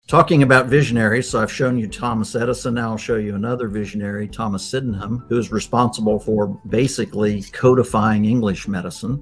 Talking about visionaries, so I've shown you Thomas Edison. Now I'll show you another visionary, Thomas Sydenham, who is responsible for basically codifying English medicine.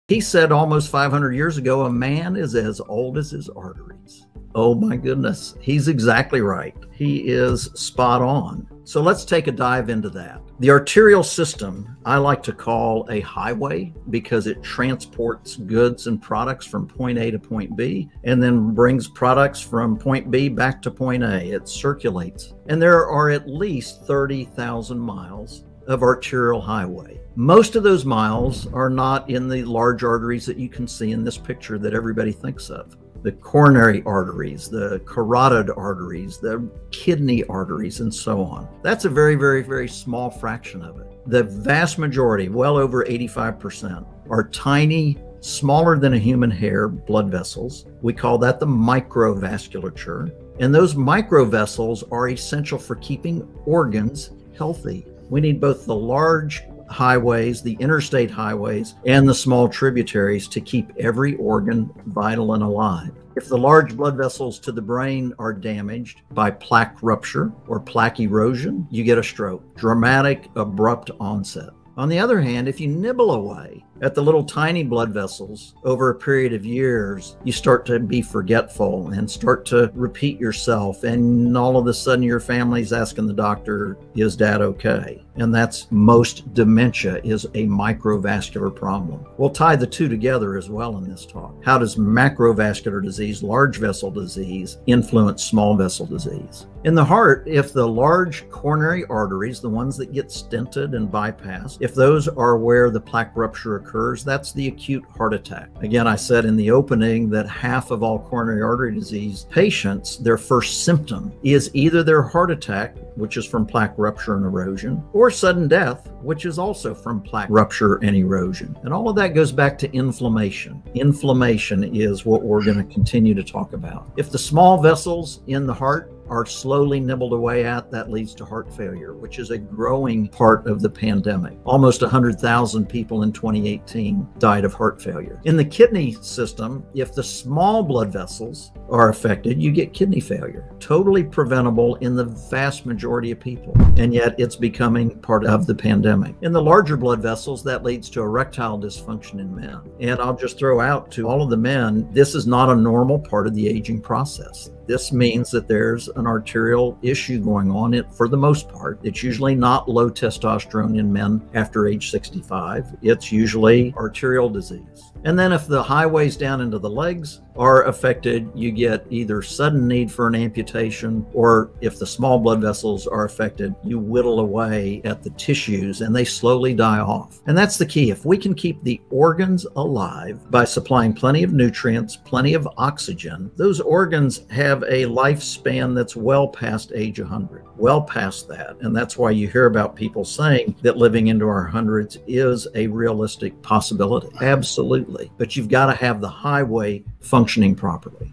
He said almost 500 years ago, a man is as old as his arteries. Oh my goodness, he's exactly right. He is spot on. So let's take a dive into that. The arterial system, I like to call a highway because it transports goods and products from point A to point B and then brings products from point B back to point A. It circulates. And there are at least 30,000 miles of arterial highway. Most of those miles are not in the large arteries that you can see in this picture that everybody thinks of. The coronary arteries, the carotid arteries, the kidney arteries, and so on. That's a very, very, very small fraction of it. The vast majority, well over 85%, are tiny, smaller than a human hair blood vessels. We call that the microvasculature. And those microvessels are essential for keeping organs healthy. We need both the large highways, the interstate highways, and the small tributaries to keep every organ vital and alive. If the large blood vessels to the brain are damaged by plaque rupture or plaque erosion, you get a stroke. Dramatic, abrupt onset. On the other hand, if you nibble away at the little tiny blood vessels over a period of years, you start to be forgetful and start to repeat yourself. And all of a sudden your family's asking the doctor, is dad okay? And that's most dementia is a microvascular problem. We'll tie the two together as well in this talk. How does macrovascular disease, large vessel disease, influence small vessel disease? In the heart, if the large coronary arteries, the ones that get stented and bypassed, if those are where the plaque rupture occurs, that's the acute heart attack. Again, I said in the opening that half of all coronary artery disease patients, their first symptom is either their heart attack, which is from plaque rupture and erosion, or sudden death, which is also from plaque rupture and erosion. And all of that goes back to inflammation. Inflammation is what we're going to continue to talk about. If the small vessels in the heart are slowly nibbled away at, that leads to heart failure, which is a growing part of the pandemic. Almost 100,000 people in 2018 died of heart failure. In the kidney system, if the small blood vessels are affected, you get kidney failure. Totally preventable in the vast majority of people, and yet it's becoming part of the pandemic. In the larger blood vessels, that leads to erectile dysfunction in men. And I'll just throw out to all of the men, this is not a normal part of the aging process. This means that there's an arterial issue going on for the most part. It's usually not low testosterone in men after age 65. It's usually arterial disease. And then if the highways down into the legs are affected, you get either sudden need for an amputation, or if the small blood vessels are affected, you whittle away at the tissues and they slowly die off. And that's the key. If we can keep the organs alive by supplying plenty of nutrients, plenty of oxygen, those organs have a lifespan that's well past age 100, well past that. And that's why you hear about people saying that living into our hundreds is a realistic possibility. Absolutely. But you've got to have the highway functioning properly.